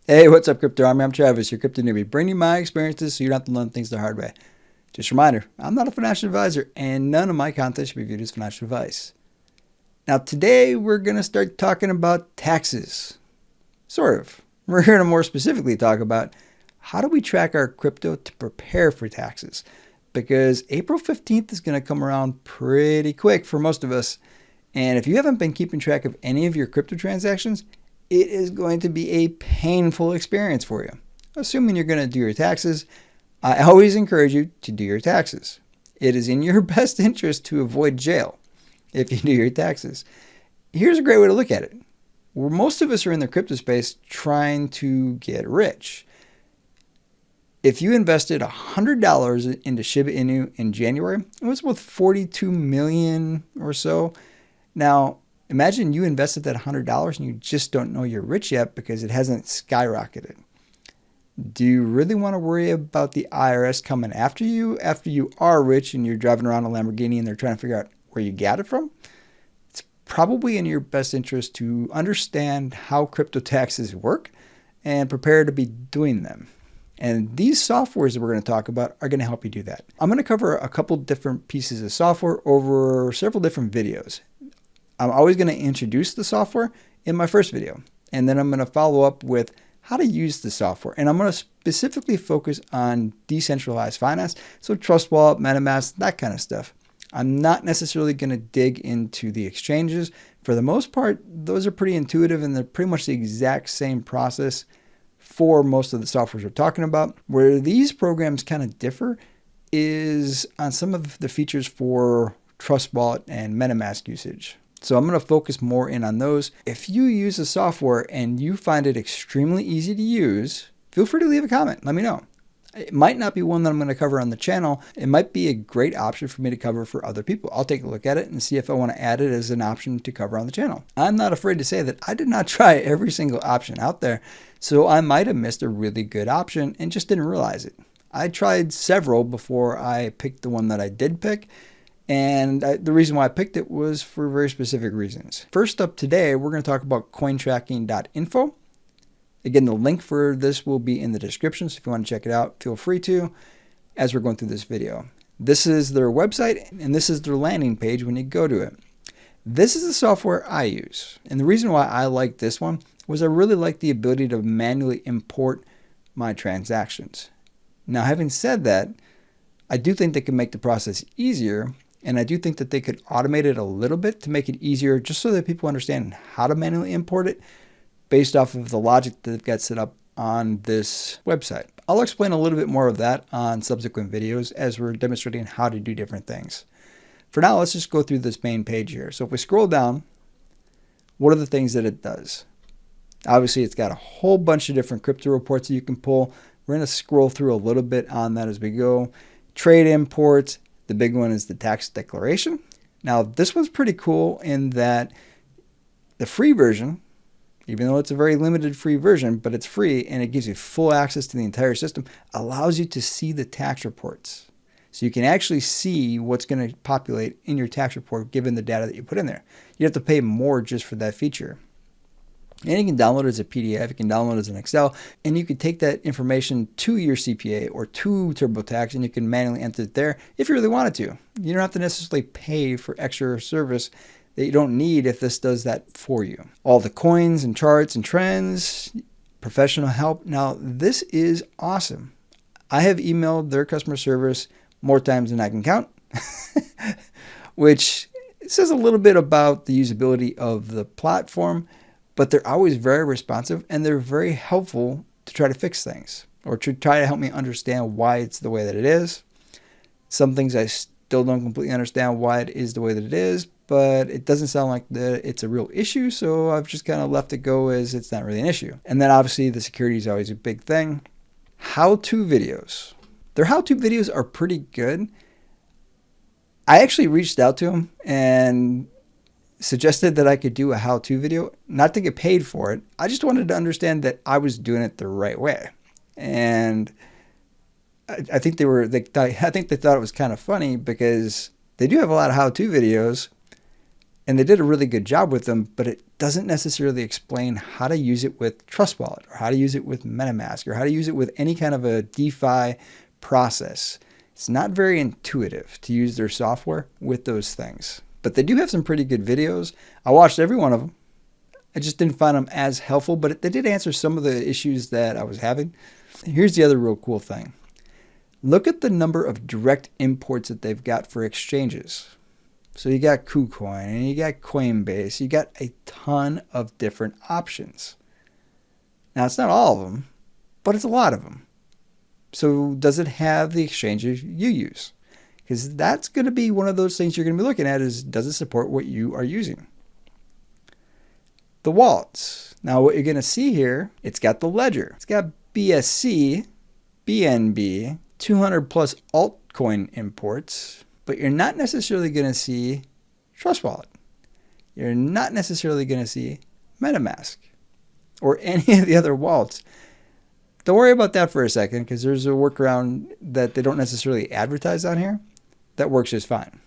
Hey, what's up, Crypto Army? I'm Travis, your crypto newbie, bringing you my experiences so you don't have to learn things the hard way. Just a reminder, I'm not a financial advisor, and none of my content should be viewed as financial advice. Now, today we're going to start talking about taxes. Sort of. We're going to more specifically talk about how do we track our crypto to prepare for taxes. Because April 15th is going to come around pretty quick for most of us. And if you haven't been keeping track of any of your crypto transactions, it is going to be a painful experience for you. Assuming you're going to do your taxes, I always encourage you to do your taxes. It is in your best interest to avoid jail if you do your taxes. Here's a great way to look at it. Where most of us are in the crypto space trying to get rich. If you invested $100 into Shiba Inu in January, it was worth $42 million or so. Now, imagine you invested that $100 and you just don't know you're rich yet because it hasn't skyrocketed. Do you really want to worry about the IRS coming after you are rich and you're driving around a Lamborghini and they're trying to figure out where you got it from? It's probably in your best interest to understand how crypto taxes work and prepare to be doing them. And these softwares that we're going to talk about are going to help you do that. I'm going to cover a couple different pieces of software over several different videos. I'm always going to introduce the software in my first video, and then I'm going to follow up with how to use the software. And I'm going to specifically focus on decentralized finance, so Trust Wallet, MetaMask, that kind of stuff. I'm not necessarily going to dig into the exchanges. For the most part, those are pretty intuitive, and they're pretty much the exact same process for most of the softwares we're talking about. Where these programs kind of differ is on some of the features for Trust Wallet and MetaMask usage. So I'm going to focus more in on those. If you use the software and you find it extremely easy to use, feel free to leave a comment. Let me know. It might not be one that I'm going to cover on the channel. It might be a great option for me to cover for other people. I'll take a look at it and see if I want to add it as an option to cover on the channel. I'm not afraid to say that I did not try every single option out there, so I might have missed a really good option and just didn't realize it. I tried several before I picked the one that I did pick. And the reason why I picked it was for very specific reasons. First up today, we're going to talk about CoinTracking.info. Again, the link for this will be in the description, so if you want to check it out, feel free to as we're going through this video. This is their website, and this is their landing page when you go to it. This is the software I use. And the reason why I like this one was I really like the ability to manually import my transactions. Now, having said that, I do think they can make the process easier. And I do think that they could automate it a little bit to make it easier just so that people understand how to manually import it based off of the logic that they've got set up on this website. I'll explain a little bit more of that on subsequent videos as we're demonstrating how to do different things. For now, let's just go through this main page here. So if we scroll down, what are the things that it does? Obviously, it's got a whole bunch of different crypto reports that you can pull. We're going to scroll through a little bit on that as we go. Trade imports. The big one is the tax declaration. Now, this one's pretty cool in that the free version, even though it's a very limited free version, but it's free and it gives you full access to the entire system, allows you to see the tax reports. So you can actually see what's going to populate in your tax report given the data that you put in there. You have to pay more just for that feature. And you can download it as a PDF, you can download it as an Excel, and you can take that information to your CPA or to TurboTax, and you can manually enter it there if you really wanted to. You don't have to necessarily pay for extra service that you don't need if this does that for you. All the coins and charts and trends, professional help. Now, this is awesome. I have emailed their customer service more times than I can count, which says a little bit about the usability of the platform. But they're always very responsive and they're very helpful to try to fix things or to try to help me understand why it's the way that it is. Some things I still don't completely understand why it is the way that it is, but it doesn't sound like it's a real issue, so I've just kind of left it go as it's not really an issue. And then obviously the security is always a big thing. How-to videos. Their how-to videos are pretty good. I actually reached out to them and suggested that I could do a how-to video, not to get paid for it. I just wanted to understand that I was doing it the right way. And I think I think they thought it was kind of funny because they do have a lot of how-to videos, And they did a really good job with them, but it doesn't necessarily explain how to use it with Trust Wallet or how to use it with MetaMask or how to use it with any kind of a DeFi process. It's not very intuitive to use their software with those things. But they do have some pretty good videos. I watched every one of them. I just didn't find them as helpful, but they did answer some of the issues that I was having. Here's the other real cool thing. Look at the number of direct imports that they've got for exchanges. So you got KuCoin and you got Coinbase. You got a ton of different options. Now, it's not all of them, but it's a lot of them. So does it have the exchanges you use? Because that's going to be one of those things you're going to be looking at is, does it support what you are using? The wallets. Now, what you're going to see here, it's got the ledger. It's got BSC, BNB, 200 plus altcoin imports, but you're not necessarily going to see Trust Wallet. You're not necessarily going to see MetaMask or any of the other wallets. Don't worry about that for a second, because there's a workaround that they don't necessarily advertise on here that works just fine.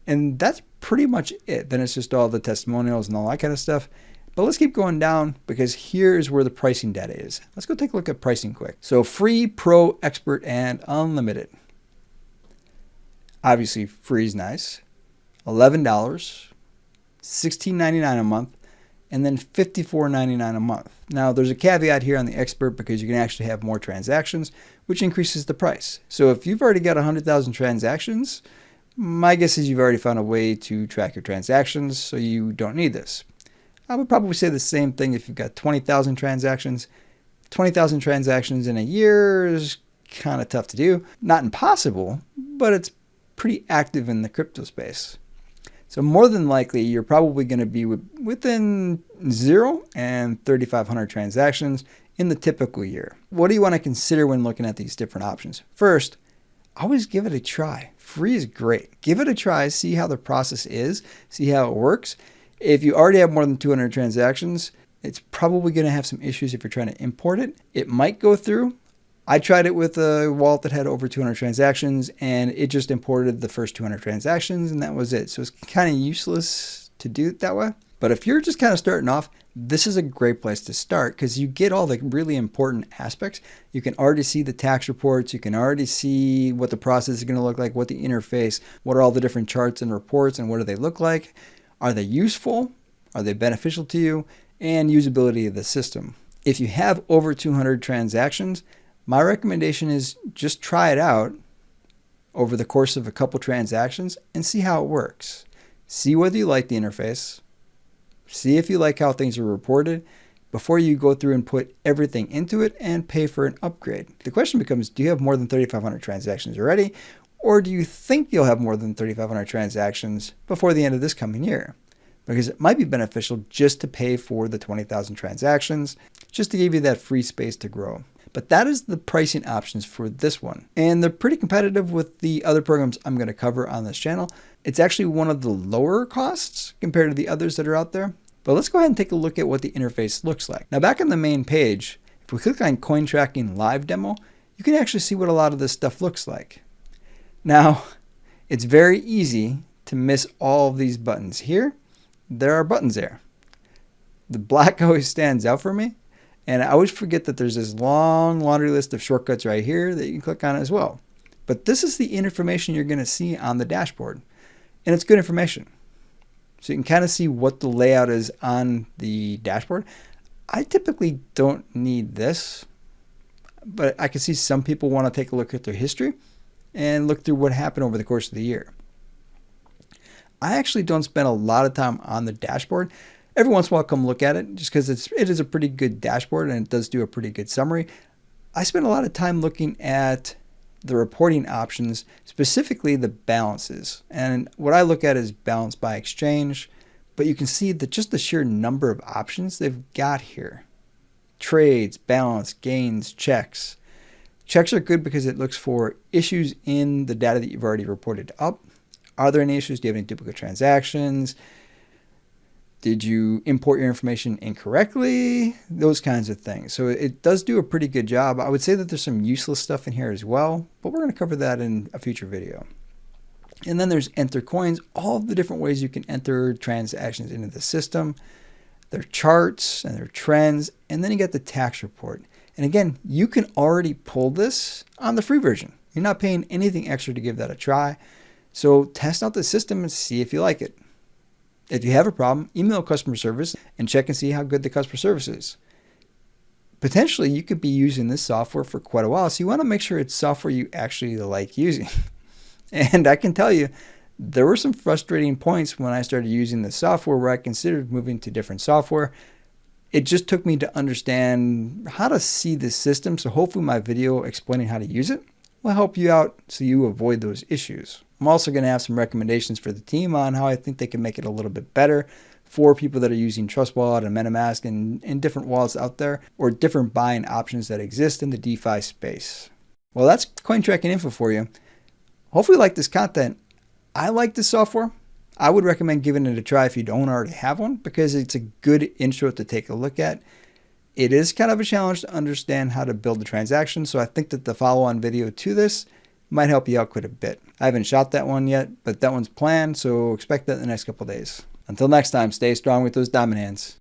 And that's pretty much it. Then it's just all the testimonials and all that kind of stuff. But let's keep going down, because here's where the pricing data is. Let's go take a look at pricing quick. So free, pro, expert, and unlimited. Obviously, free is nice. $11, $16.99 a month, and then $54.99 a month. Now, there's a caveat here on the expert, because you can actually have more transactions, which increases the price. So if you've already got 100,000 transactions, my guess is you've already found a way to track your transactions, so you don't need this. I would probably say the same thing if you've got 20,000 transactions. 20,000 transactions in a year is kind of tough to do. Not impossible, but it's pretty active in the crypto space. So more than likely, you're probably going to be within 0 and 3,500 transactions in the typical year. What do you want to consider when looking at these different options? First, always give it a try. Free is great. Give it a try, see how the process is, see how it works. If you already have more than 200 transactions, it's probably going to have some issues if you're trying to import it. It might go through. I tried it with a wallet that had over 200 transactions, and it just imported the first 200 transactions, and that was it. So it's kind of useless to do it that way. But if you're just kind of starting off, this is a great place to start, because you get all the really important aspects. You can already see the tax reports. You can already see what the process is going to look like, what the interface, what are all the different charts and reports, and what do they look like? Are they useful? Are they beneficial to you? And usability of the system. If you have over 200 transactions, my recommendation is just try it out over the course of a couple transactions and see how it works. See whether you like the interface. See if you like how things are reported before you go through and put everything into it and pay for an upgrade. The question becomes, do you have more than 3,500 transactions already? Or do you think you'll have more than 3,500 transactions before the end of this coming year? Because it might be beneficial just to pay for the 20,000 transactions, just to give you that free space to grow. But that is the pricing options for this one. And they're pretty competitive with the other programs I'm going to cover on this channel. It's actually one of the lower costs compared to the others that are out there. But let's go ahead and take a look at what the interface looks like. Now, back on the main page, if we click on CoinTracking Live Demo, you can actually see what a lot of this stuff looks like. Now, it's very easy to miss all of these buttons. Here, there are buttons there. The black always stands out for me. And I always forget that there's this long laundry list of shortcuts right here that you can click on as well. But this is the information you're going to see on the dashboard. And it's good information. So you can kind of see what the layout is on the dashboard. I typically don't need this, but I can see some people want to take a look at their history and look through what happened over the course of the year. I actually don't spend a lot of time on the dashboard. Every once in a while, I'll come look at it just because it is a pretty good dashboard and it does do a pretty good summary. I spend a lot of time looking at the reporting options, specifically the balances. And what I look at is balance by exchange, but you can see that just the sheer number of options they've got here. Trades, balance, gains, checks. Checks are good because it looks for issues in the data that you've already reported up. Are there any issues? Do you have any duplicate transactions? Did you import your information incorrectly? Those kinds of things. So it does do a pretty good job. I would say that there's some useless stuff in here as well, but we're going to cover that in a future video. And then there's enter coins, all the different ways you can enter transactions into the system, their charts and their trends, and then you get the tax report. And again, you can already pull this on the free version. You're not paying anything extra to give that a try. So test out the system and see if you like it. If you have a problem, email customer service and check and see how good the customer service is. Potentially, you could be using this software for quite a while, so you want to make sure it's software you actually like using. And I can tell you, there were some frustrating points when I started using the software where I considered moving to different software. It just took me to understand how to see the system, so hopefully my video explaining how to use it will help you out so you avoid those issues. I'm also going to have some recommendations for the team on how I think they can make it a little bit better for people that are using Trust Wallet and MetaMask and different wallets out there, or different buying options that exist in the DeFi space. Well, that's CoinTracking.info for you. Hopefully you like this content. I like this software. I would recommend giving it a try if you don't already have one, because it's a good intro to take a look at. It is kind of a challenge to understand how to build the transaction, so I think that the follow-on video to this might help you out quite a bit. I haven't shot that one yet, but that one's planned, so expect that in the next couple of days. Until next time, stay strong with those diamond hands.